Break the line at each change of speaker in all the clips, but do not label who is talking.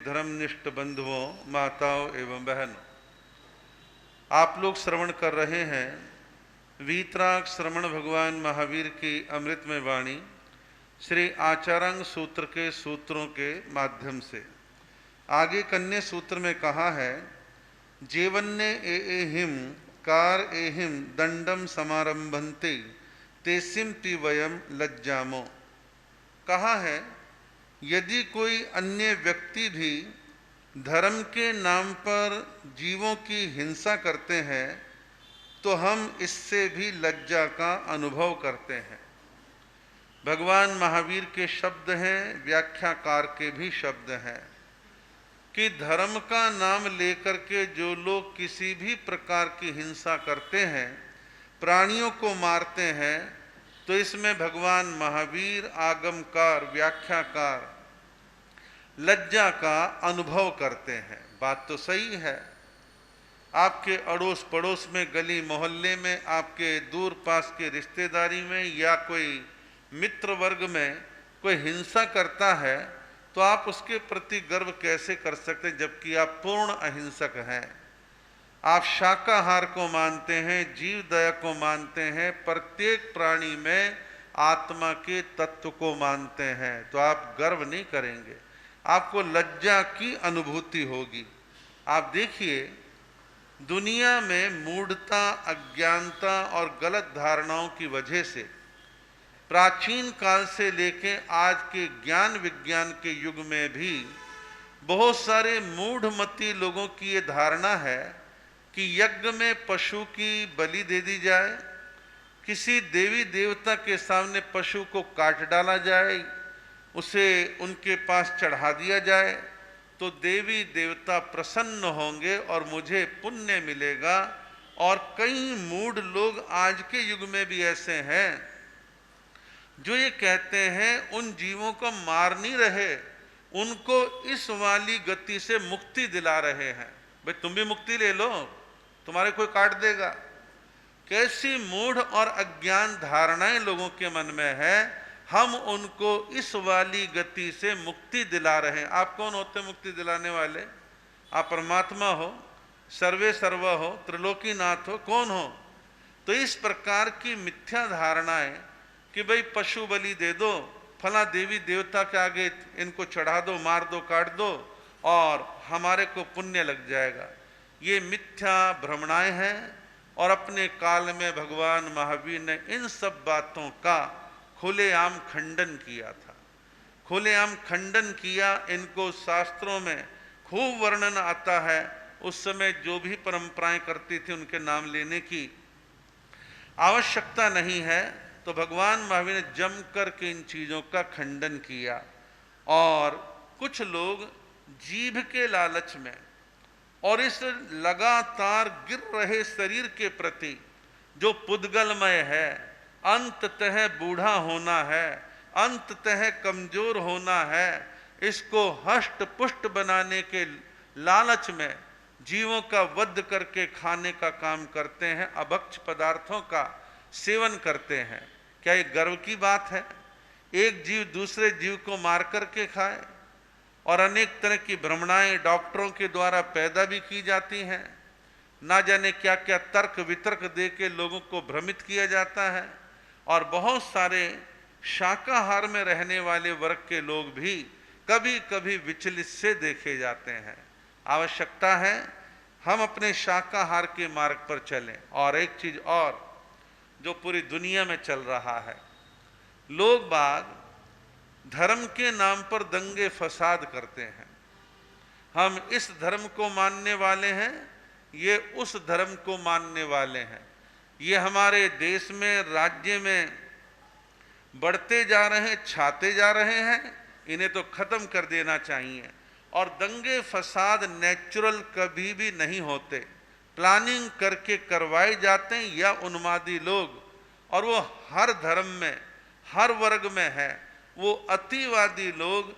धर्मनिष्ठ बंधुओं, माताओं एवं बहनों, आप लोग श्रवण कर रहे हैं वीतराग श्रवण भगवान महावीर की अमृतमय वाणी श्री आचारांग सूत्र के सूत्रों के माध्यम से। आगे कन्या सूत्र में कहा है, जीवन्ने एहिम कार एहिम दंडम समारंभन्ते तेसिम ति वयम लज्जामो। कहा है, यदि कोई अन्य व्यक्ति भी धर्म के नाम पर जीवों की हिंसा करते हैं तो हम इससे भी लज्जा का अनुभव करते हैं। भगवान महावीर के शब्द हैं, व्याख्याकार के भी शब्द हैं कि धर्म का नाम लेकर के जो लोग किसी भी प्रकार की हिंसा करते हैं, प्राणियों को मारते हैं, तो इसमें भगवान महावीर आगमकार, व्याख्याकार लज्जा का अनुभव करते हैं। बात तो सही है। आपके अड़ोस पड़ोस में, गली मोहल्ले में, आपके दूर पास के रिश्तेदारी में या कोई मित्र वर्ग में कोई हिंसा करता है तो आप उसके प्रति गर्व कैसे कर सकते हैं, जबकि आप पूर्ण अहिंसक हैं। आप शाकाहार को मानते हैं, जीव दया को मानते हैं, प्रत्येक प्राणी में आत्मा के तत्व को मानते हैं, तो आप गर्व नहीं करेंगे, आपको लज्जा की अनुभूति होगी। आप देखिए, दुनिया में मूढ़ता, अज्ञानता और गलत धारणाओं की वजह से प्राचीन काल से लेके आज के ज्ञान विज्ञान के युग में भी बहुत सारे मूढ़मती लोगों की ये धारणा है कि यज्ञ में पशु की बलि दे दी जाए, किसी देवी देवता के सामने पशु को काट डाला जाए, उसे उनके पास चढ़ा दिया जाए तो देवी देवता प्रसन्न होंगे और मुझे पुण्य मिलेगा। और कई मूढ़ लोग आज के युग में भी ऐसे हैं जो ये कहते हैं उन जीवों को मार नहीं रहे, उनको इस वाली गति से मुक्ति दिला रहे हैं। भाई तुम भी मुक्ति ले लो, तुम्हारे कोई काट देगा। कैसी मूढ़ और अज्ञान धारणाएं लोगों के मन में है, हम उनको इस वाली गति से मुक्ति दिला रहे हैं। आप कौन होते मुक्ति दिलाने वाले? आप परमात्मा हो, सर्वे सर्व हो, त्रिलोकीनाथ हो, कौन हो? तो इस प्रकार की मिथ्या धारणाएं कि भाई पशु बलि दे दो, फला देवी देवता के आगे इनको चढ़ा दो, मार दो, काट दो और हमारे को पुण्य लग जाएगा, ये मिथ्या भ्रमणाएं हैं। और अपने काल में भगवान महावीर ने इन सब बातों का खुलेआम खंडन किया था, खुलेआम खंडन किया। इनको शास्त्रों में खूब वर्णन आता है। उस समय जो भी परंपराएं करती थी उनके नाम लेने की आवश्यकता नहीं है, तो भगवान महावीर ने जम कर के इन चीज़ों का खंडन किया। और कुछ लोग जीभ के लालच में और इस लगातार गिर रहे शरीर के प्रति जो पुद्गलमय है, अंततः बूढ़ा होना है, अंततः कमजोर होना है, इसको हष्ट पुष्ट बनाने के लालच में जीवों का वध करके खाने का काम करते हैं, अभक्ष पदार्थों का सेवन करते हैं। क्या ये गर्व की बात है? एक जीव दूसरे जीव को मार करके खाए। और अनेक तरह की भ्रमणाएं डॉक्टरों के द्वारा पैदा भी की जाती हैं। ना जाने क्या क्या तर्क वितर्क दे के लोगों को भ्रमित किया जाता है। और बहुत सारे शाकाहार में रहने वाले वर्ग के लोग भी कभी कभी विचलित से देखे जाते हैं। आवश्यकता है हम अपने शाकाहार के मार्ग पर चलें। और एक चीज और जो पूरी दुनिया में चल रहा है, लोग बाग धर्म के नाम पर दंगे फसाद करते हैं। हम इस धर्म को मानने वाले हैं, ये उस धर्म को मानने वाले हैं। ये हमारे देश में, राज्य में बढ़ते जा रहे हैं, छाते जा रहे हैं। इन्हें तो खत्म कर देना चाहिए। और दंगे फसाद नेचुरल कभी भी नहीं होते, प्लानिंग करके करवाए जाते हैं या उन्मादी लोग, और वो हर धर्म में, हर वर्ग में है। वो अतिवादी लोग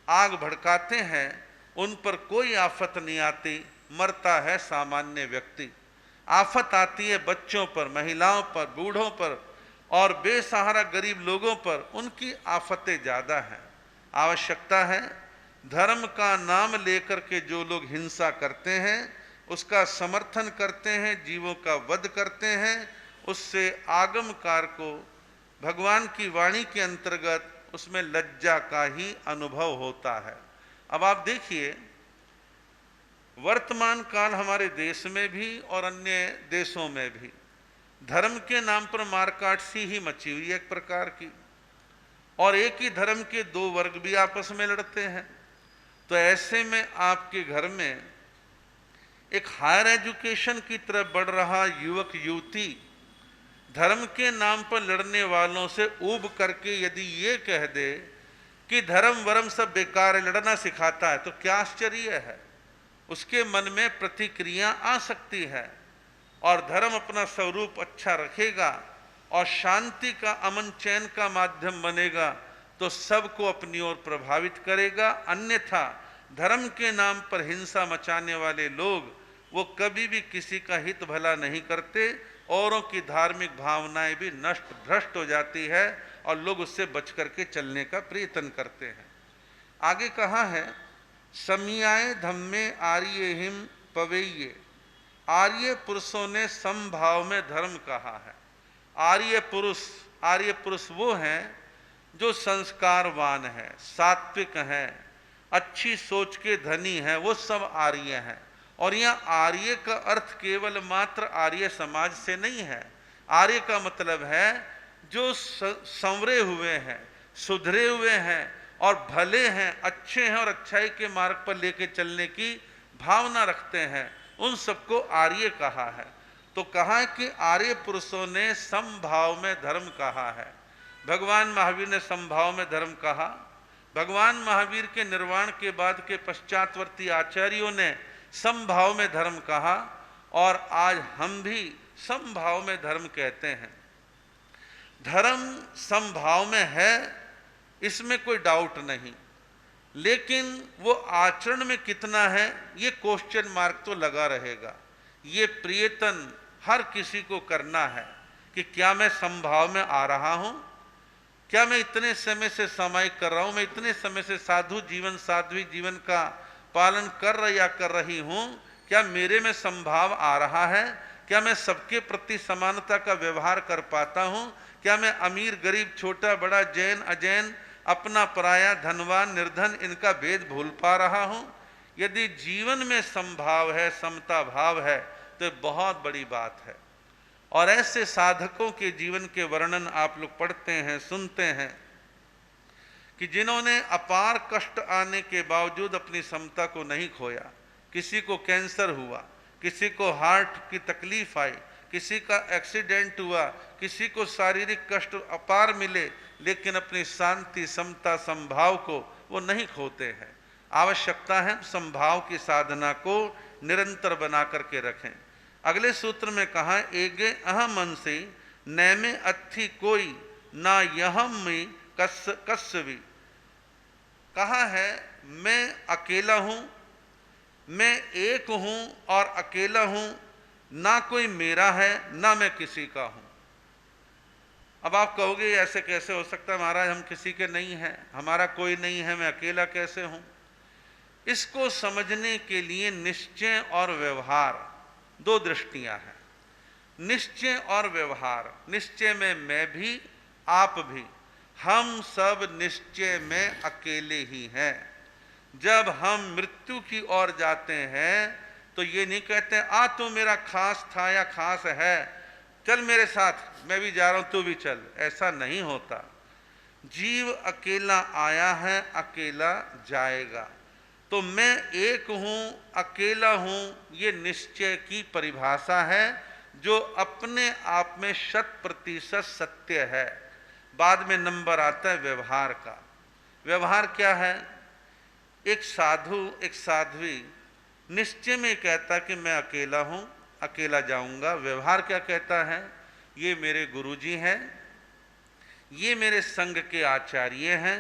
आग भड़काते हैं, उन पर कोई आफत नहीं आती, मरता है सामान्य व्यक्ति। आफत आती है बच्चों पर, महिलाओं पर, बूढ़ों पर और बेसहारा गरीब लोगों पर, उनकी आफतें ज़्यादा हैं। आवश्यकता है धर्म का नाम लेकर के जो लोग हिंसा करते हैं, उसका समर्थन करते हैं, जीवों का वध करते हैं, उससे आगमकार को भगवान की वाणी के अंतर्गत उसमें लज्जा का ही अनुभव होता है। अब आप देखिए, वर्तमान काल हमारे देश में भी और अन्य देशों में भी धर्म के नाम पर मारकाट सी ही मची हुई है एक प्रकार की, और एक ही धर्म के दो वर्ग भी आपस में लड़ते हैं। तो ऐसे में आपके घर में एक हायर एजुकेशन की तरफ बढ़ रहा युवक युवती धर्म के नाम पर लड़ने वालों से ऊब करके यदि ये कह दे कि धर्म वरम सब बेकार है, लड़ना सिखाता है, तो क्या आश्चर्य है। उसके मन में प्रतिक्रिया आ सकती है और धर्म अपना स्वरूप अच्छा रखेगा और शांति का, अमन चैन का माध्यम बनेगा, तो सबको अपनी ओर प्रभावित करेगा। अन्यथा धर्म के नाम पर हिंसा मचाने वाले लोग वो कभी भी किसी का हित भला नहीं करते, औरों की धार्मिक भावनाएं भी नष्ट भ्रष्ट हो जाती है और लोग उससे बच करके चलने का प्रयत्न करते हैं। आगे कहा है, समियाए धम्मे आर्य हिम पवेये। आर्य पुरुषों ने समभाव में धर्म कहा है। आर्य पुरुष वो हैं जो संस्कारवान है, सात्विक हैं, अच्छी सोच के धनी हैं, वो सब आर्य हैं। और यहाँ आर्य का अर्थ केवल मात्र आर्य समाज से नहीं है। आर्य का मतलब है जो संवरे हुए हैं, सुधरे हुए हैं और भले हैं, अच्छे हैं और अच्छाई के मार्ग पर लेके चलने की भावना रखते हैं, उन सबको आर्य कहा है। तो कहा है कि आर्य पुरुषों ने समभाव में धर्म कहा है। भगवान महावीर ने समभाव में धर्म कहा। भगवान महावीर के निर्वाण के बाद के पश्चातवर्ती आचार्यों ने समभाव में धर्म कहा और आज हम भी समभाव में धर्म कहते हैं। धर्म समभाव में है, इसमें कोई डाउट नहीं, लेकिन वो आचरण में कितना है ये क्वेश्चन मार्क तो लगा रहेगा। ये प्रयत्न हर किसी को करना है कि क्या मैं समभाव में आ रहा हूं, क्या मैं इतने समय से सामायिक कर रहा हूं, मैं इतने समय से साधु जीवन, साध्वी जीवन का पालन कर रहा या कर रही हूं, क्या मेरे में समभाव आ रहा है, क्या मैं सबके प्रति समानता का व्यवहार कर पाता हूं, क्या मैं अमीर गरीब, छोटा बड़ा, जैन अजैन, अपना पराया, धनवान निर्धन, इनका भेद भूल पा रहा हूं। यदि जीवन में समभाव है, समता भाव है, तो बहुत बड़ी बात है। और ऐसे साधकों के जीवन के वर्णन आप लोग पढ़ते हैं, सुनते हैं कि जिन्होंने अपार कष्ट आने के बावजूद अपनी समता को नहीं खोया। किसी को कैंसर हुआ, किसी को हार्ट की तकलीफ आई, किसी का एक्सीडेंट हुआ, किसी को शारीरिक कष्ट अपार मिले, लेकिन अपनी शांति, समता, समभाव को वो नहीं खोते हैं। आवश्यकता है समभाव की साधना को निरंतर बना करके रखें। अगले सूत्र में कहा, एगे अहमंसी नैमे अथि कोई ना यहम में कस्वी। कहा है मैं अकेला हूं, मैं एक हूं और अकेला हूं, ना कोई मेरा है ना मैं किसी का हूं। अब आप कहोगे ऐसे कैसे हो सकता है महाराज, हम किसी के नहीं हैं, हमारा कोई नहीं है, मैं अकेला कैसे हूं। इसको समझने के लिए निश्चय और व्यवहार दो दृष्टियां हैं। निश्चय और व्यवहार, निश्चय में मैं भी, आप भी, हम सब निश्चय में अकेले ही हैं। जब हम मृत्यु की ओर जाते हैं तो ये नहीं कहते आ तू मेरा खास था या खास है, चल मेरे साथ, मैं भी जा रहा हूं तू भी चल, ऐसा नहीं होता। जीव अकेला आया है, अकेला जाएगा। तो मैं एक हूं, अकेला हूं, ये निश्चय की परिभाषा है जो अपने आप में 100% सत्य है। बाद में नंबर आता है व्यवहार का। व्यवहार क्या है? एक साधु, एक साध्वी निश्चय में कहता कि मैं अकेला हूं, अकेला जाऊंगा। व्यवहार क्या कहता है? ये मेरे गुरुजी हैं, ये मेरे संघ के आचार्य हैं,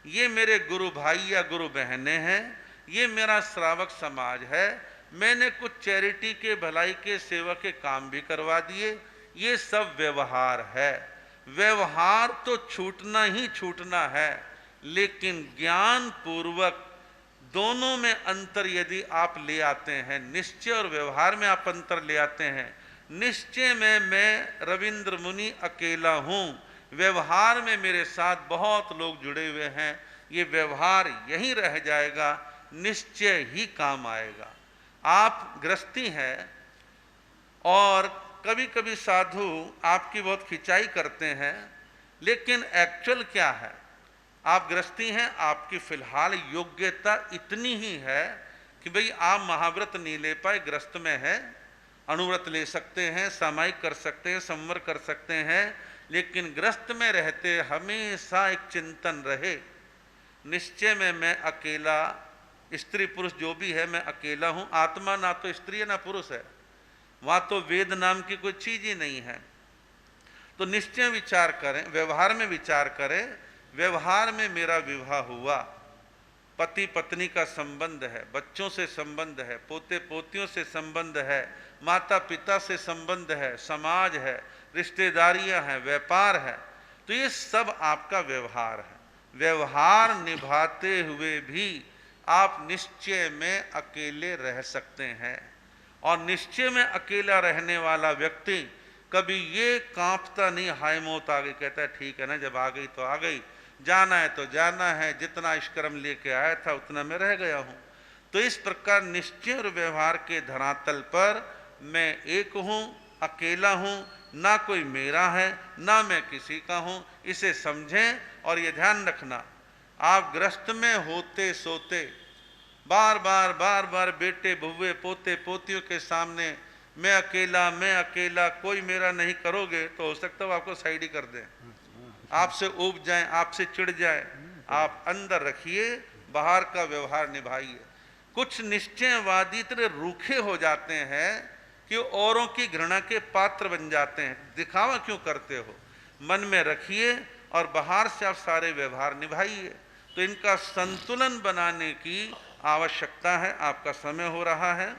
ये मेरे गुरु भाई या गुरु बहनें हैं, ये मेरा श्रावक समाज है, मैंने कुछ चैरिटी के, भलाई के, सेवा के काम भी करवा दिए, ये सब व्यवहार है। व्यवहार तो छूटना ही छूटना है, लेकिन ज्ञान पूर्वक दोनों में अंतर यदि आप ले आते हैं, निश्चय और व्यवहार में आप अंतर ले आते हैं, निश्चय में मैं रविंद्र मुनि अकेला हूं, व्यवहार में मेरे साथ बहुत लोग जुड़े हुए हैं, ये व्यवहार यहीं रह जाएगा, निश्चय ही काम आएगा। आप गृहस्थी हैं और कभी कभी साधु आपकी बहुत खिंचाई करते हैं, लेकिन एक्चुअल क्या है, आप गृहस्थी हैं, आपकी फिलहाल योग्यता इतनी ही है कि भाई आप महाव्रत नहीं ले पाए, गृहस्थ में है, अनुव्रत ले सकते हैं, सामायिक कर सकते हैं, संवर कर सकते हैं, लेकिन गृहस्थ में रहते हमेशा एक चिंतन रहे, निश्चय में मैं अकेला, स्त्री पुरुष जो भी है मैं अकेला हूं, आत्मा ना तो स्त्री है ना पुरुष है, वहां तो वेद नाम की कोई चीज ही नहीं है। तो निश्चय विचार करें, व्यवहार में विचार करें, व्यवहार में मेरा विवाह हुआ, पति पत्नी का संबंध है, बच्चों से संबंध है, पोते पोतियों से संबंध है, माता पिता से संबंध है, समाज है, रिश्तेदारियां हैं, व्यापार है, तो ये सब आपका व्यवहार है। व्यवहार निभाते हुए भी आप निश्चय में अकेले रह सकते हैं, और निश्चय में अकेला रहने वाला व्यक्ति कभी ये कांपता नहीं, हाय मौत आ गई, कहता है ठीक है ना, जब आ गई तो आ गई, जाना है तो जाना है, जितना इश्कर्म लेके आया था उतना मैं रह गया हूं। तो इस प्रकार निश्चय और व्यवहार के धरातल पर मैं एक हूं, अकेला हूं, ना कोई मेरा है ना मैं किसी का हूं, इसे समझें। और ये ध्यान रखना, आप गृहस्थ में होते सोते बार बार बेटे बहुए पोते पोतियों के सामने मैं अकेला कोई मेरा नहीं करोगे तो हो सकता है वो आपको साइड ही कर दें, आपसे ऊब जाए, आपसे चिढ़ जाए। आप अंदर रखिए, बाहर का व्यवहार निभाइए। कुछ निश्चयवादी इतने रूखे हो जाते हैं कि औरों की घृणा के पात्र बन जाते हैं। दिखावा क्यों करते हो, मन में रखिए और बाहर से आप सारे व्यवहार निभाइए। तो इनका संतुलन बनाने की आवश्यकता है। आपका समय हो रहा है।